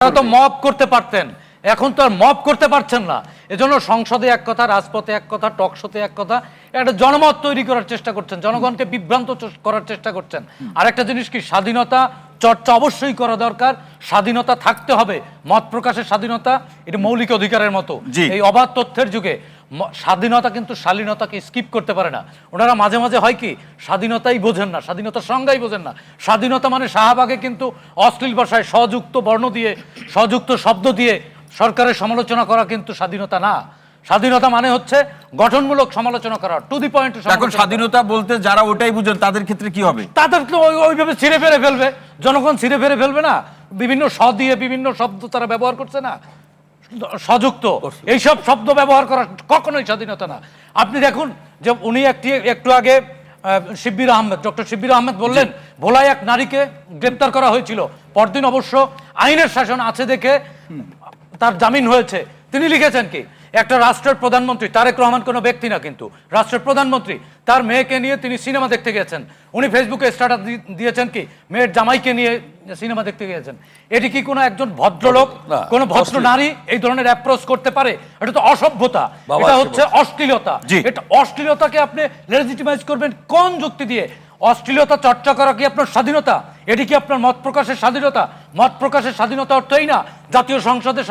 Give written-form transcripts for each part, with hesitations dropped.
তো মব করতে পারতেন, এখন তো আর মব করতে পারছেন না। এজন্য সংসদে এক কথা, রাজপথে এক কথা, টক শোতে এক কথা, একটা জনমত তৈরি করার চেষ্টা করছেন, জনগণকে বিভ্রান্ত করার চেষ্টা করছেন। আর একটা জিনিস কি, স্বাধীনতা চর্চা অবশ্যই করা দরকার, স্বাধীনতা থাকতে হবে, মত প্রকাশের স্বাধীনতা এটা মৌলিক অধিকারের মতো। এই অবাধ তথ্যের যুগে স্বাধীনতা কিন্তু শালীনতাকে স্কিপ করতে পারে না। ওনারা মাঝে মাঝে হয় কি, স্বাধীনতাই বোঝেন না, স্বাধীনতার সংজ্ঞাই বোঝেন না। স্বাধীনতা মানে শাহবাগে কিন্তু অশ্লীল ভাষায় স্বযুক্ত বর্ণ দিয়ে, স্বযুক্ত শব্দ দিয়ে সরকারের সমালোচনা করা কিন্তু স্বাধীনতা না। স্বাধীনতা মানে হচ্ছে গঠনমূলক সমালোচনা করা, টু দি পয়েন্ট। এখন স্বাধীনতা বলতে যারা ওটাই বুঝেন তাদের ক্ষেত্রে কি হবে? তাদের তো ওইভাবে ছিঁড়ে ফেরে ফেলবে, জনগণ ছিঁড়ে ফেরে ফেলবে না। বিভিন্ন স দিয়ে বিভিন্ন শব্দ তারা ব্যবহার করছে না, স্বযুক্ত এইসব শব্দ ব্যবহার করা কখনোই স্বাধীনতা না। আপনি দেখুন যে উনি একটু আগে শিব্বির আহমেদ, ডক্টর শিব্বির আহমেদ বললেন ভোলায় এক নারীকে গ্রেপ্তার করা হয়েছিল, পরদিন অবশ্য আইনের শাসন আছে দেখে তার জামিন হয়েছে। তিনি লিখেছেন কি, একটা রাষ্ট্রের প্রধানমন্ত্রী, তারেক রহমান কোনো ব্যক্তি না কিন্তু রাষ্ট্রের প্রধানমন্ত্রী, তার মেয়েকে নিয়ে তিনি সিনেমা দেখতে গিয়েছেন। উনি ফেসবুকে স্ট্যাটাস দিয়েছেন কি, মেয়ের জামাইকে নিয়ে সিনেমা দেখতে গিয়েছেন। এটি কি কোনো একজন ভদ্রলোক, কোনো ভদ্র নারী এই ধরনের অ্যাপ্রোচ করতে পারে? এটা তো অসভ্যতা, এটা হচ্ছে অশ্লীলতা। এটা অশ্লীলতাকে আপনি লেজিটিমাইজ করবেন কোন যুক্তি দিয়ে? অশ্লীলতা চর্চা করা কি আপনার স্বাধীনতা? এটি কি আপনার মত প্রকাশের স্বাধীনতা? মত প্রকাশের স্বাধীনতা অর্থই না জাতীয় সংসদে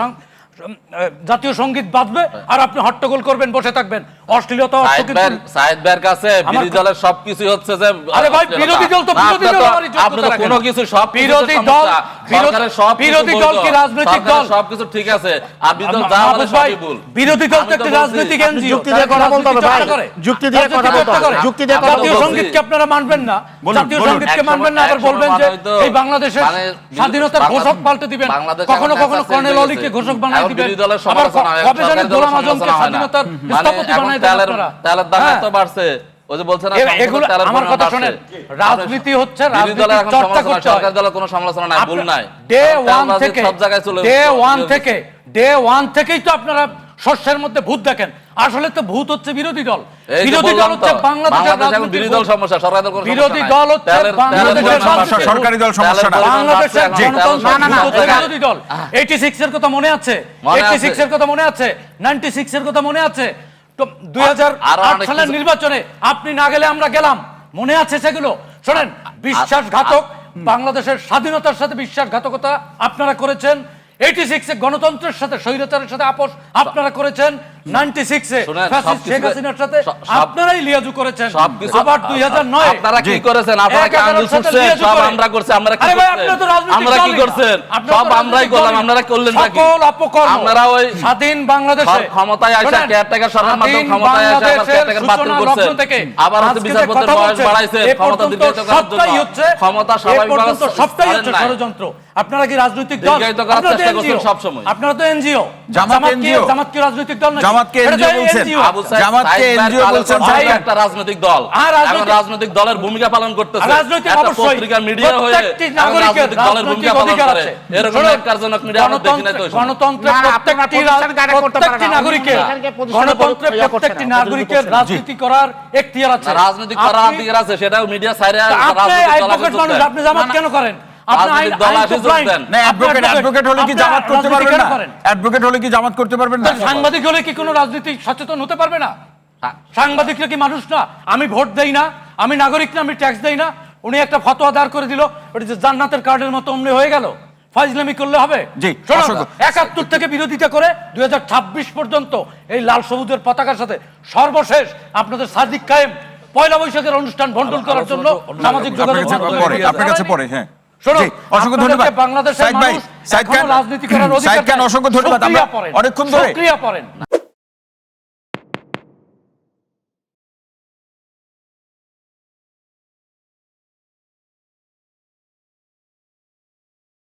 জাতীয় সঙ্গীত বাজবে আর আপনি হট্টগোল করবেন, বসে থাকবেন। অশ্লীলতা অর্থ কিন্তু সায়েদ ভাইয়ের কাছে বিরোধী দলের সবকিছু হচ্ছে যে, আরে ভাই বিরোধী দল তো বিরোধী দল, আপনারা কোনো কিছু সব বিরোধী দল, বিরোধী দল কি রাজনৈতিক দল? সবকিছু ঠিক আছে, আর বিরোধী দল যা বলে সবই ভুল। বিরোধী দল তো একটা রাজনৈতিক এনজিও, যুক্তি দিয়ে কথা বলতে হবে ভাই, যুক্তি দিয়ে কথা বলতে হবে, যুক্তি দিয়ে কথা বলতে হবে। জাতীয় সঙ্গীতকে আপনারা মানবেন না, জাতীয় সঙ্গীতকে মানবেন না, আবার বলবেন যে এই বাংলাদেশের স্বাধীনতার ঘোষক পাল্টে দিবেন, কখনো কখনো কর্নেল অলিকে ঘোষক বানাই দিবেন, আবার কবে জানেন গোলাম আজমকে স্বাধীনতার স্থপতি বানাই দেন আপনারা। তেলের দাম এত বাড়ছে, ওই যে বলছেন এগুলো আমার কথা শুনেন, রাজনীতি হচ্ছে রাজনীতি চর্চা করতে হয়। সরকার দলের কোনো সমালোচনা নাই, ভুল নাই। ডে 1 থেকে সব জায়গায় চলে, ডে 1 থেকেই তো আপনারা শস্যের মধ্যে ভূত দেখেন। আসলে তো ভূত হচ্ছে বিরোধী দল। বিরোধী দল হচ্ছে বাংলাদেশের বিরোধী দল সমস্যা, সরকার দল বিরোধী দল হচ্ছে বাংলাদেশের সমস্যা, সরকারি দল সমস্যা না, বাংলাদেশের গণতন্ত্র বিরোধী দল। 86 এর কথা মনে আছে? 86 এর কথা মনে আছে? 96 এর কথা মনে আছে? তো 2008 সালের নির্বাচনে আপনি না গেলে আমরা গেলাম, মনে আছে সেগুলো? শোনেন, বিশ্বাসঘাতক, বাংলাদেশের স্বাধীনতার সাথে বিশ্বাসঘাতকতা আপনারা করেছেন। 86 এ গণতন্ত্রের সাথে স্বৈরাচারের সাথে আপোষ আপনারা করেছেন। 96 এ ফ্যাসিস্ট শেখ হাসিনার সাথে আপনারাই লিয়াজু করেছেন। আবার 2009 আপনারা কি করেছেন? আপনারা কি আন্দোলন করছেন? সব আমরা করছি। আমরা কি করছেন? আমরা কি করছেন? সব আমরাই করলাম, আপনারা করলেন নাকি? সকল অপকর্ম আপনারা ওই স্বাধীন বাংলাদেশে ক্ষমতায় আসা কেয়ারটেকার সরকার মাধ্যমে ক্ষমতায় আসা আবার কেয়ারটেকার বাতিল করছেন, আবার হচ্ছে বিচারপতির বয়স বাড়াইছে, ক্ষমতা দ্বিতীয়ত করার জন্য। ক্ষমতা স্বাভাবিকভাবে সবটাই হচ্ছে ষড়যন্ত্র। আপনারা কি রাজনৈতিক দল? আপনারা চেষ্টা করছেন সব সময়। আপনারা তো এনজিও। জামাত কি রাজনৈতিক দল নাকি? জামাতকে এনজিও বলছেন, জামাতকে এনজিও বলছেন, ভাই একটা রাজনৈতিক দল, এখন রাজনৈতিক দলের ভূমিকা পালন করতেছে। একটা পত্রিকা মিডিয়া হয়ে রাজনৈতিক দলের ভূমিকা পালন করে, এরকম একজনক মিডিয়া আমরা দেখি না তো। গণতন্ত্রে প্রত্যেকটি নাগরিকের, গণতন্ত্রে প্রত্যেকটি নাগরিকের রাজনীতি করার এখতিয়ার আছে, রাজনীতি করার অধিকার আছে, সেটাও মিডিয়া ছাইরে রাজনৈতিক দল মানুষ। আপনি জামাত কেন করেন? অ্যাডভোকেট হলে কি জামাত করতে পারবেন না? অ্যাডভোকেট হলে কি জামাত করতে পারবেন না? সাংবাদিক হলে কি কোনো রাজনীতি সচেতন হতে পারবে না? সাংবাদিকরা কি মানুষ না? আমি ভোট দেই না, আমি নাগরিক না, আমি ট্যাক্স দেই না, উনি একটা ফতোয়া দাঁড় করে দিল, ওটা যে জান্নাতের কার্ডের মতো অমনি হয়ে গেল। ফাইজলামি করলে হবে? 71 থেকে বিরোধিতা করে 2026 পর্যন্ত এই লাল সবুজের পতাকার সাথে সর্বশেষ আপনাদের সাদিক কায়েম পয়লা বৈশাখের অনুষ্ঠান ভণ্ডুল করার জন্য সামাজিক যোগাযোগ আপনার কাছে পরে। হ্যাঁ, অসংখ্য ধন্যবাদ বাংলাদেশের মানুষ রাজনীতি করার অধিকার, অসংখ্য ধন্যবাদ। আমরা অনেকক্ষণ ধরে সক্রিয় পড়েন।